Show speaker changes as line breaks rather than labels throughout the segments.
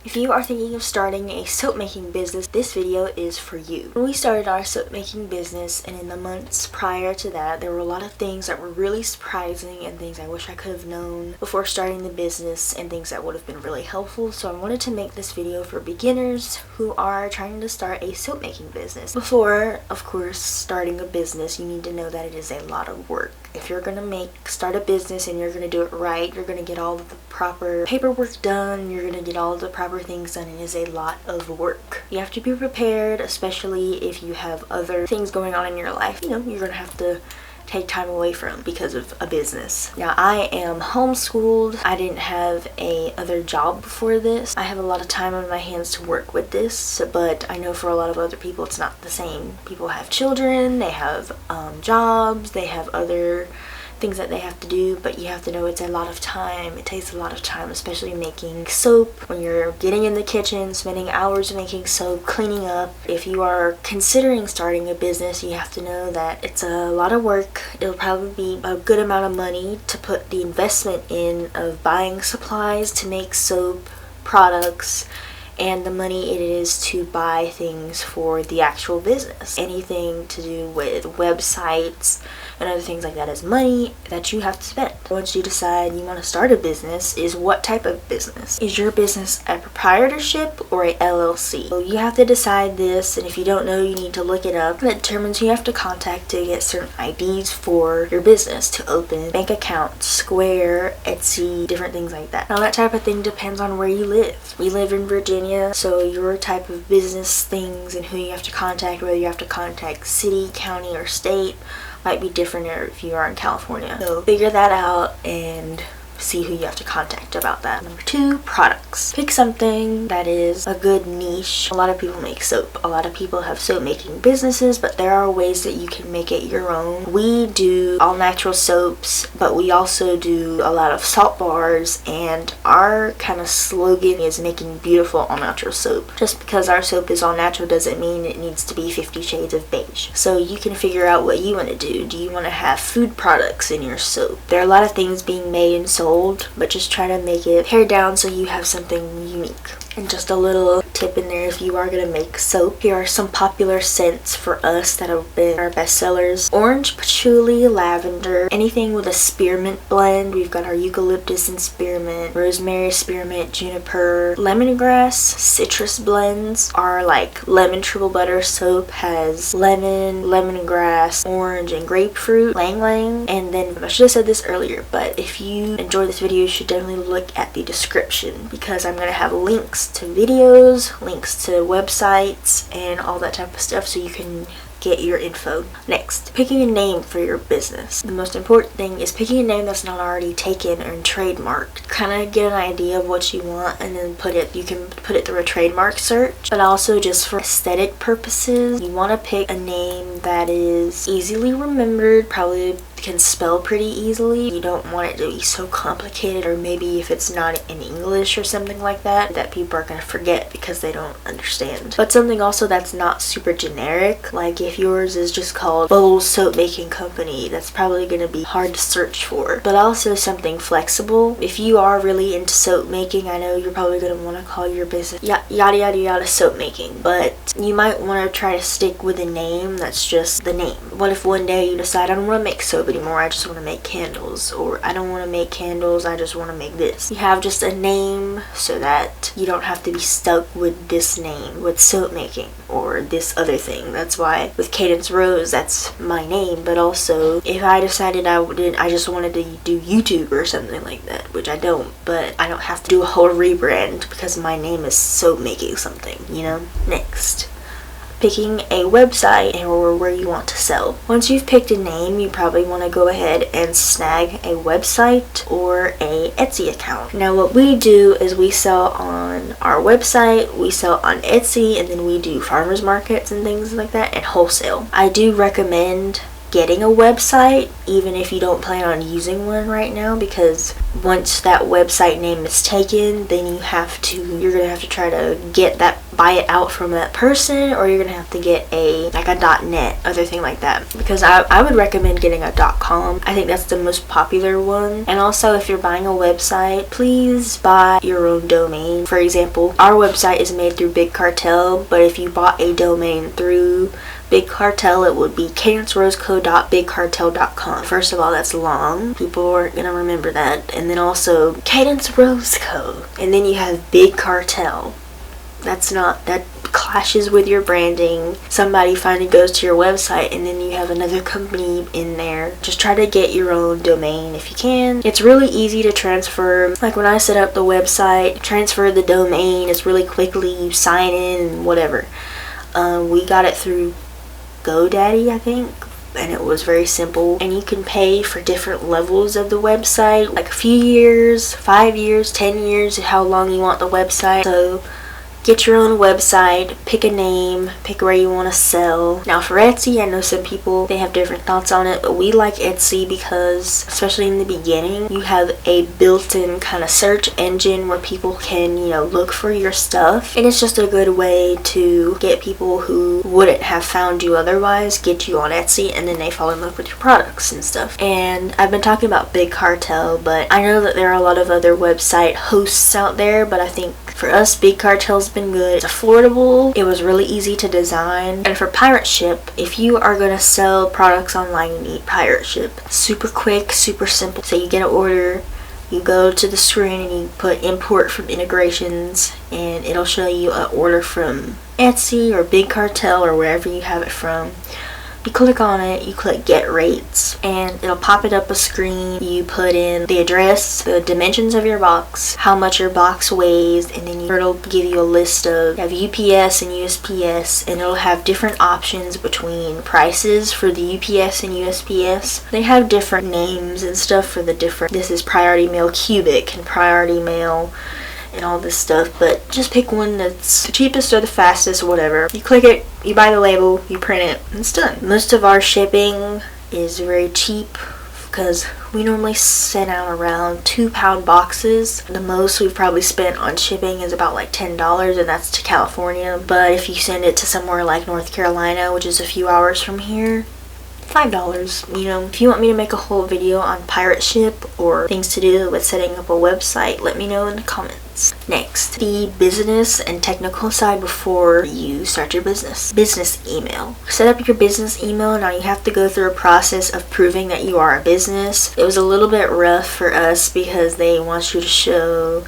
If you are thinking of starting a soap making business, this video is for you. When we started our soap making business and in the months prior to that, there were a lot of things that were really surprising and things I wish I could have known before starting the business and things that would have been really helpful. So I wanted to make this video for beginners who are trying to start a soap making business. Before, of course, starting a business, you need to know that it is a lot of work. If you're gonna start a business and you're gonna do it right, you're gonna get all of the proper paperwork done, you're gonna get all of the proper things done. It is a lot of work. You have to be prepared, especially if you have other things going on in your life. You know, you're gonna have to take time away from because of a business. Now, I am homeschooled. I didn't have a other job before this. I have a lot of time on my hands to work with this, but I know for a lot of other people it's not the same. People have children, they have jobs, they have other things that they have to do, but you have to know it's a lot of time. It takes a lot of time, especially making soap. When you're getting in the kitchen, spending hours making soap, cleaning up. If you are considering starting a business, you have to know that it's a lot of work. It'll probably be a good amount of money to put the investment in of buying supplies to make soap products, and the money it is to buy things for the actual business. Anything to do with websites and other things like that is money that you have to spend. Once you decide you want to start a business, is what type of business? Is your business a proprietorship or a LLC? So you have to decide this, and if you don't know, you need to look it up. That determines who you have to contact to get certain IDs for your business, to open bank accounts, Square, Etsy, different things like that. Now that type of thing depends on where you live. We live in Virginia, so your type of business things and who you have to contact, whether you have to contact city, county, or state, might be different if you are in California. So figure that out and see who you have to contact about that. Number 2, products. Pick something that is a good niche. A lot of people make soap. A lot of people have soap making businesses, but there are ways that you can make it your own. We do all natural soaps, but we also do a lot of salt bars, and our kind of slogan is making beautiful all natural soap. Just because our soap is all natural doesn't mean it needs to be 50 shades of beige. So you can figure out what you want to do. Do you want to have food products in your soap? There are a lot of things being made and sold, but just try to make it pared down so you have something unique. And just a little tip in there, if you are going to make soap, here are some popular scents for us that have been our best sellers. Orange, patchouli, lavender, anything with a spearmint blend. We've got our eucalyptus and spearmint, rosemary, spearmint, juniper, lemongrass, citrus blends. Our like lemon triple butter soap has lemon, lemongrass, orange, and grapefruit, lang lang. And then I should have said this earlier, but if you enjoy this video, you should definitely look at the description, because I'm going to have links to videos, links to websites, and all that type of stuff so you can get your info. Next, picking a name for your business. The most important thing is picking a name that's not already taken or trademarked. Kind of get an idea of what you want, and then you can put it through a trademark search. But also, just for aesthetic purposes, you want to pick a name that is easily remembered, probably can spell pretty easily. You don't want it to be so complicated, or maybe if it's not in English or something like that people are gonna forget because they don't understand. But something also that's not super generic, like if yours is just called Bowl Soap Making Company, that's probably gonna be hard to search for. But also something flexible. If you are really into soap making, I know you're probably gonna want to call your business yada yada yada soap making, but you might want to try to stick with a name that's just the name. What if one day you decide, I don't want to make soap anymore, I just want to make candles, or I don't want to make candles, I just want to make this. You have just a name so that you don't have to be stuck with this name, with soap making, or this other thing. That's why with Cadence Rose, that's my name. But also, if I decided I just wanted to do YouTube or something like that, which I don't, but I don't have to do a whole rebrand because my name is soap making something, you know? Next, picking a website or where you want to sell. Once you've picked a name, you probably want to go ahead and snag a website or a Etsy account. Now what we do is we sell on our website, we sell on Etsy, and then we do farmers markets and things like that, and wholesale. I do recommend getting a website, even if you don't plan on using one right now, because once that website name is taken, then you're gonna have to try to get that buy it out from that person, or you're gonna have to get a .net, other thing like that, because I would recommend getting a .com. I think that's the most popular one. And also, if you're buying a website, please buy your own domain. For example, our website is made through Big Cartel, but if you bought a domain through Big Cartel, it would be cadenceroseco.bigcartel.com. First of all, that's long. People aren't gonna remember that. And then also Cadence Rose Co. And then you have Big Cartel. That clashes with your branding. Somebody finally goes to your website and then you have another company in there. Just try to get your own domain if you can. It's really easy to transfer. Like when I set up the website, transfer the domain is really quickly. You sign in and whatever. We got it through GoDaddy, I think, and it was very simple. And you can pay for different levels of the website, like a few years, 5 years, 10 years, how long you want the website. So get your own website, pick a name, pick where you want to sell. Now for Etsy, I know some people, they have different thoughts on it, but we like Etsy because, especially in the beginning, you have a built-in kind of search engine where people can, look for your stuff. And it's just a good way to get people who wouldn't have found you otherwise, get you on Etsy, and then they fall in love with your products and stuff. And I've been talking about Big Cartel, but I know that there are a lot of other website hosts out there, but I think for us, Big Cartel's been good. It's affordable. It was really easy to design. And for pirate ship, if you are going to sell products online, you need pirate ship. Super quick, super simple. So you get an order, you go to the screen and you put import from integrations, and it'll show you an order from Etsy or Big Cartel or wherever you have it from. You click on it, you click get rates, and it'll pop it up a screen. You put in the address, the dimensions of your box, how much your box weighs, and then it'll give you a list of, you have UPS and USPS, and it'll have different options between prices for the UPS and USPS. They have different names and stuff for the different, this is priority mail cubic and priority mail and all this stuff, but just pick one that's the cheapest or the fastest or whatever. You click it, you buy the label, you print it, and it's done. Most of our shipping is very cheap because we normally send out around 2-pound boxes. The most we've probably spent on shipping is about like $10, and that's to California. But if you send it to somewhere like North Carolina, which is a few hours from here, $5. If you want me to make a whole video on pirate ship or things to do with setting up a website, let me know in the comments. Next, the business and technical side before you start your business. Business email. Set up your business email. Now you have to go through a process of proving that you are a business. It was a little bit rough for us because they want you to show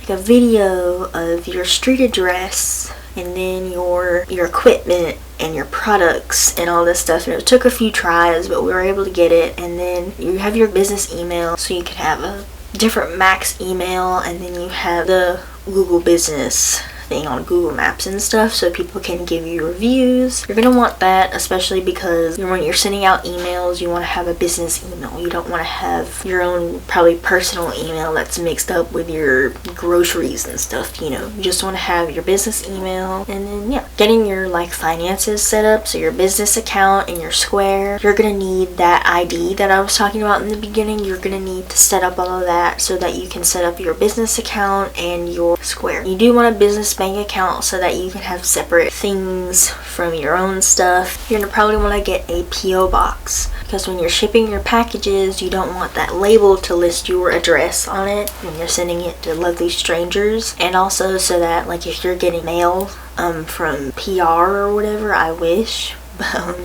like a video of your street address and then your equipment and your products and all this stuff. And it took a few tries, but we were able to get it. And then you have your business email, so you can have a different max email, and then you have the Google business thing on Google Maps and stuff, so people can give you reviews. You're gonna want that, especially because when you're sending out emails, you want to have a business email. You don't want to have your own probably personal email that's mixed up with your groceries and stuff. You just want to have your business email. And then getting your finances set up, so your business account and your Square. You're gonna need that ID that I was talking about in the beginning. You're gonna need to set up all of that so that you can set up your business account and your Square. You do want a business bank account so that you can have separate things from your own stuff. You're gonna probably want to get a PO box, because when you're shipping your packages, you don't want that label to list your address on it when you're sending it to lovely strangers. And also so that if you're getting mail from PR or whatever, I wish,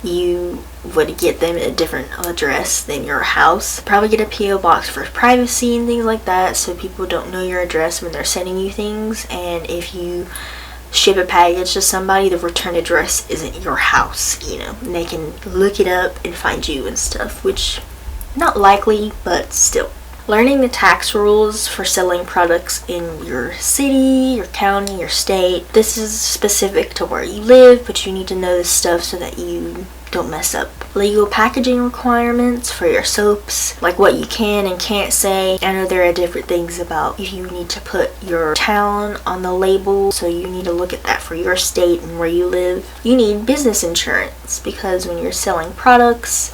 you would get them at a different address than your house. Probably get a PO box for privacy and things like that, so people don't know your address when they're sending you things. And if you ship a package to somebody, the return address isn't your house, and they can look it up and find you and stuff, which not likely, but still. Learning the tax rules for selling products in your city, your county, your state. This is specific to where you live, but you need to know this stuff so that you don't mess up. Legal packaging requirements for your soaps, like what you can and can't say. I know there are different things about if you need to put your town on the label, so you need to look at that for your state and where you live. You need business insurance, because when you're selling products,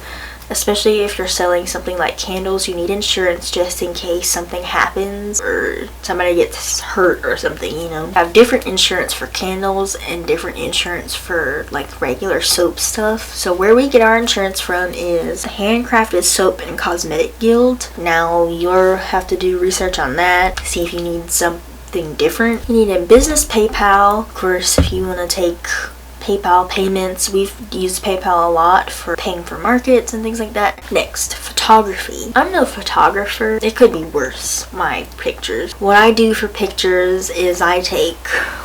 Especially if you're selling something like candles, you need insurance just in case something happens or somebody gets hurt or something, you know. I have different insurance for candles and different insurance for like regular soap stuff. So where we get our insurance from is the Handcrafted Soap and Cosmetic Guild. Now you'll have to do research on that, see if you need something different. You need a business PayPal, of course, if you want to take PayPal payments. We've used PayPal a lot for paying for markets and things like that. Next, photography. I'm no photographer. It could be worse, my pictures. What I do for pictures is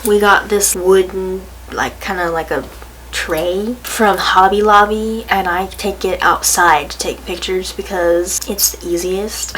we got this wooden, like kind of like a tray from Hobby Lobby, and I take it outside to take pictures because it's the easiest.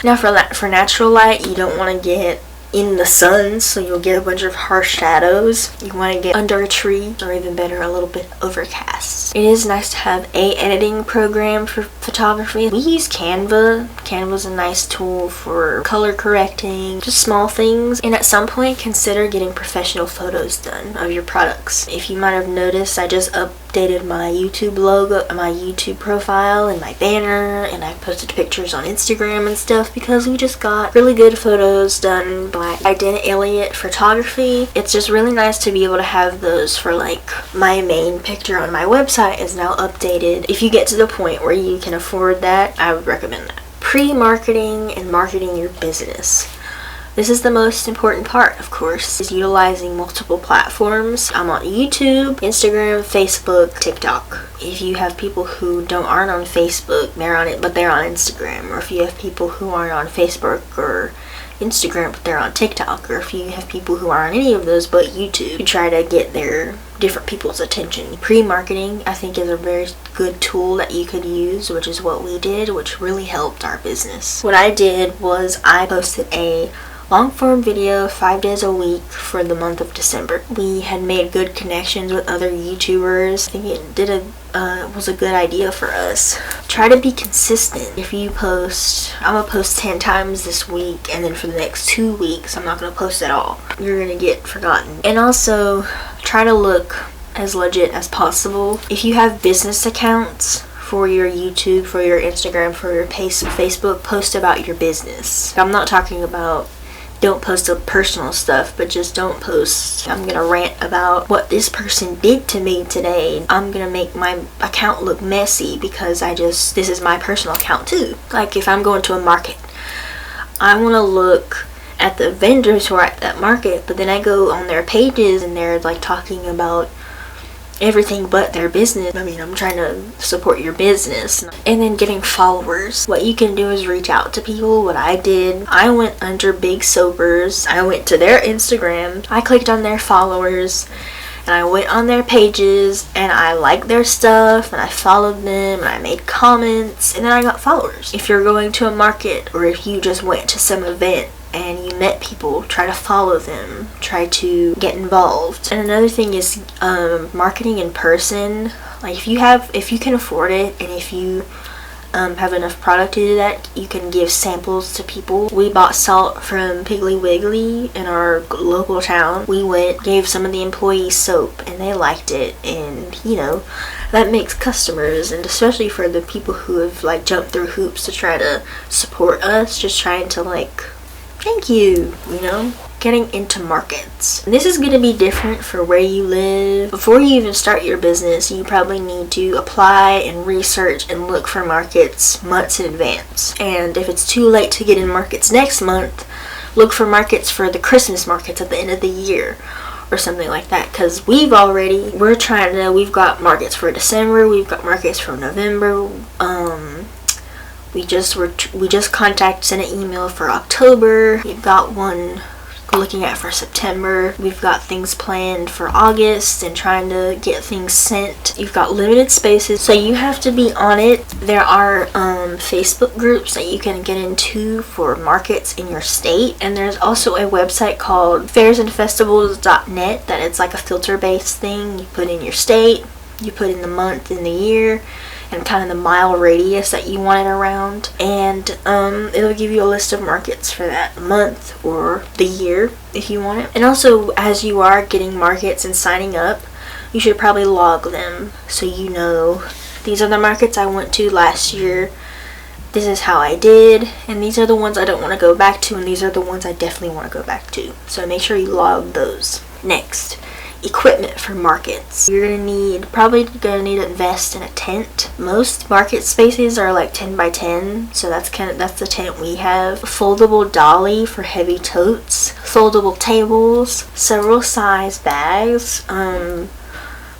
Now for natural light, you don't want to get in the sun, so you'll get a bunch of harsh shadows. You want to get under a tree, or even better, a little bit overcast. It is nice to have a editing program for photography. We use Canva. Canva's a nice tool for color correcting, just small things. And at some point, consider getting professional photos done of your products. If you might have noticed, I just updated my YouTube logo, my YouTube profile, and my banner, and I posted pictures on Instagram and stuff because we just got really good photos done by Idena Elliott Photography. It's just really nice to be able to have those for like my main picture on my website is now updated. If you get to the point where you can afford that, I would recommend that. Pre-marketing and marketing your business. This is the most important part, of course, is utilizing multiple platforms. I'm on YouTube, Instagram, Facebook, TikTok. If you have people who aren't on Facebook, they're on it, but they're on Instagram. Or if you have people who aren't on Facebook or Instagram, but they're on TikTok. Or if you have people who aren't on any of those but YouTube, you try to get their different people's attention. Pre-marketing, I think, is a very good tool that you could use, which is what we did, which really helped our business. What I did was I posted a long-form video 5 days a week for the month of December. We had made good connections with other YouTubers. I think it was a good idea for us. Try to be consistent. If you post, I'm gonna post 10 times this week, and then for the next 2 weeks I'm not gonna post at all. You're gonna get forgotten. And also try to look as legit as possible. If you have business accounts for your YouTube, for your Instagram, for your Facebook, post about your business. I'm not talking about don't post the personal stuff, but just don't post, I'm gonna rant about what this person did to me today. I'm gonna make my account look messy because this is my personal account too. Like if I'm going to a market, I wanna look at the vendors who are at that market, but then I go on their pages and they're like talking about everything but their business. I mean, I'm trying to support your business. And then getting followers. What you can do is reach out to people. What I did, I went under Big Soapers. I went to their Instagram. I clicked on their followers and I went on their pages and I liked their stuff and I followed them and I made comments and then I got followers. If you're going to a market or if you just went to some event and you met people, try to follow them, try to get involved. And another thing is marketing in person. Like if you can afford it and if you have enough product to do that, you can give samples to people. We bought salt from Piggly Wiggly in our local town. We gave some of the employees soap and they liked it, and you know, that makes customers, and especially for the people who have like jumped through hoops to try to support us, just trying to like, thank you, you know. Getting into markets. This is going to be different for where you live. Before you even start your business, you probably need to apply and research and look for markets months in advance. And if it's too late to get in markets next month, look for markets for the Christmas markets at the end of the year or something like that, because we've got markets for December, we've got markets for November. We just sent an email for October. We've got one looking at for September. We've got things planned for August and trying to get things sent. You've got limited spaces, so you have to be on it. There are Facebook groups that you can get into for markets in your state, and there's also a website called fairsandfestivals.net that it's like a filter based thing. You put in your state, you put in the month and the year, and kind of the mile radius that you want it around, and it'll give you a list of markets for that month or the year if you want it. And also, as you are getting markets and signing up, you should probably log them so you know these are the markets I went to last year. This is how I did, and these are the ones I don't want to go back to, and these are the ones I definitely want to go back to. So make sure you log those. Next, equipment for markets. You're probably gonna need to invest in a tent. Most market spaces are like 10 by 10, so that's the tent we have. Foldable dolly for heavy totes, foldable tables, several size bags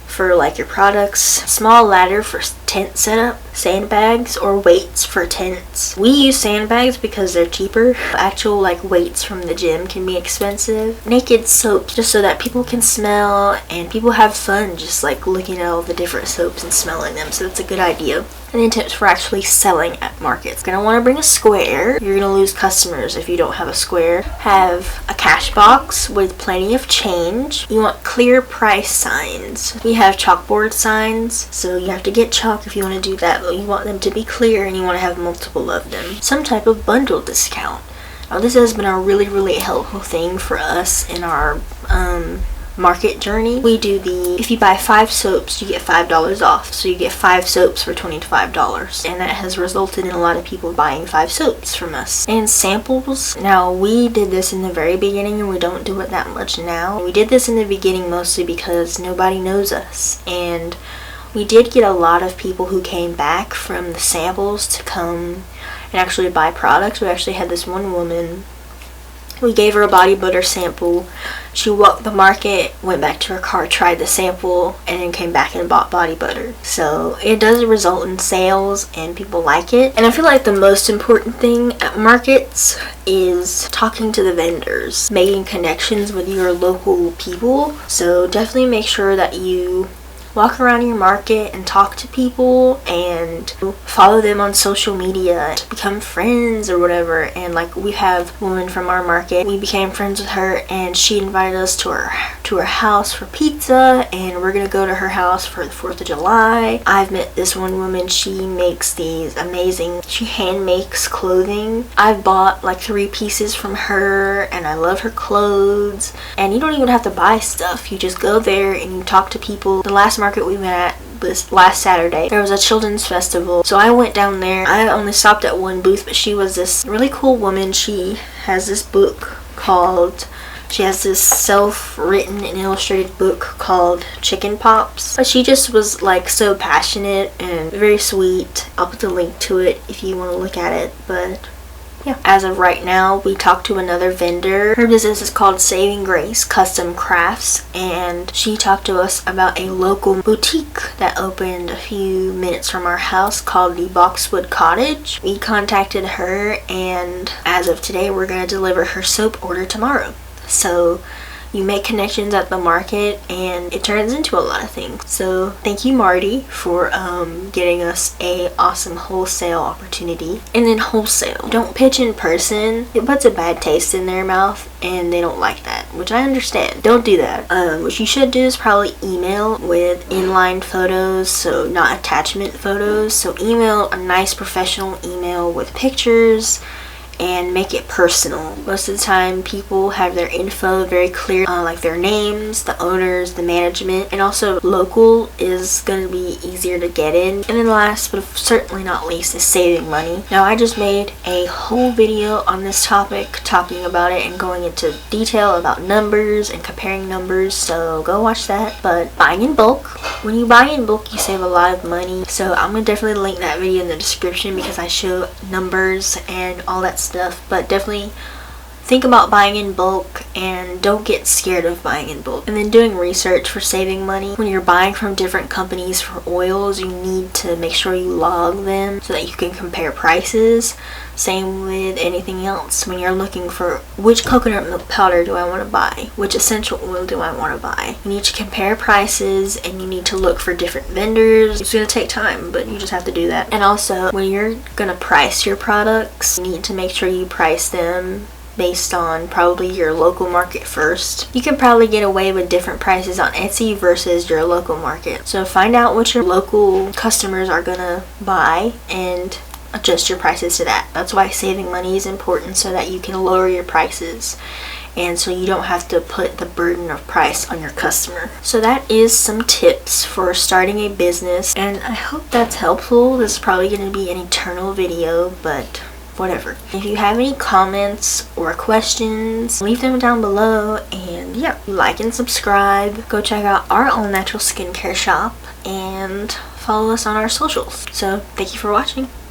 for like your products, small ladder for tent setup, sandbags or weights for tents. We use sandbags because they're cheaper. Actual like weights from the gym can be expensive. Naked soaps, just so that people can smell and people have fun just like looking at all the different soaps and smelling them, so that's a good idea. And then tips for actually selling at markets. You're gonna want to bring a square. You're gonna lose customers if you don't have a square. Have a cash box with plenty of change. You want clear price signs. We have chalkboard signs, so you have to get chalk if you want to do that, but you want them to be clear and you want to have multiple of them. Some type of bundle discount. Now this has been a really helpful thing for us in our market journey. We do if you buy 5 soaps, you get $5 off. So you get 5 soaps for $25. And that has resulted in a lot of people buying 5 soaps from us. And samples. Now we did this in the very beginning and we don't do it that much now. We did this in the beginning mostly because nobody knows us. And we did get a lot of people who came back from the samples to come and actually buy products. We actually had this one woman. We gave her a body butter sample. She walked the market, went back to her car, tried the sample, and then came back and bought body butter. So it does result in sales and people like it. And I feel like the most important thing at markets is talking to the vendors, making connections with your local people. So definitely make sure that you walk around your market and talk to people and follow them on social media to become friends or whatever. And like we have a woman from our market, we became friends with her and she invited us to her house for pizza, and we're gonna go to her house for the 4th of July. I've met this one woman. She makes these amazing, she hand makes clothing. I've bought like 3 pieces from her and I love her clothes. And you don't even have to buy stuff, you just go there and you talk to people. The last market we went at this last Saturday, there was a children's festival, so I went down there. I only stopped at one booth, but she was this really cool woman. She has this book called, she has this self-written and illustrated book called Chicken Pops. But she just was like so passionate and very sweet. I'll put the link to it if you want to look at it. But yeah, as of right now, we talked to another vendor. Her business is called Saving Grace Custom Crafts, and she talked to us about a local boutique that opened a few minutes from our house called the Boxwood Cottage. We contacted her, and as of today, we're going to deliver her soap order tomorrow. So you make connections at the market and it turns into a lot of things. So thank you, Marty, for getting us a awesome wholesale opportunity. And then wholesale, don't pitch in person. It puts a bad taste in their mouth and they don't like that, which I understand. Don't do that. What you should do is probably email with inline photos, so not attachment photos. So email a nice professional email with pictures and make it personal. Most of the time people have their info very clear, like their names, the owners, the management, and also local is going to be easier to get in. And then last but certainly not least is saving money. Now I just made a whole video on this topic talking about it and going into detail about numbers and comparing numbers, so go watch that. But buying in bulk, when you buy in bulk you save a lot of money, so I'm going to definitely link that video in the description because I show numbers and all that stuff. But definitely think about buying in bulk and don't get scared of buying in bulk. And then doing research for saving money. When you're buying from different companies for oils, you need to make sure you log them so that you can compare prices. Same with anything else. When you're looking for which coconut milk powder do I want to buy, which essential oil do I want to buy, you need to compare prices and you need to look for different vendors. It's going to take time, but you just have to do that. And also when you're going to price your products, you need to make sure you price them based on probably your local market first. You can probably get away with different prices on Etsy versus your local market. So find out what your local customers are gonna buy and adjust your prices to that. That's why saving money is important, so that you can lower your prices and so you don't have to put the burden of price on your customer. So that is some tips for starting a business, and I hope that's helpful. This is probably going to be an eternal video, but whatever. If you have any comments or questions, leave them down below, and yeah, like and subscribe. Go check out our all natural skincare shop and follow us on our socials. So thank you for watching.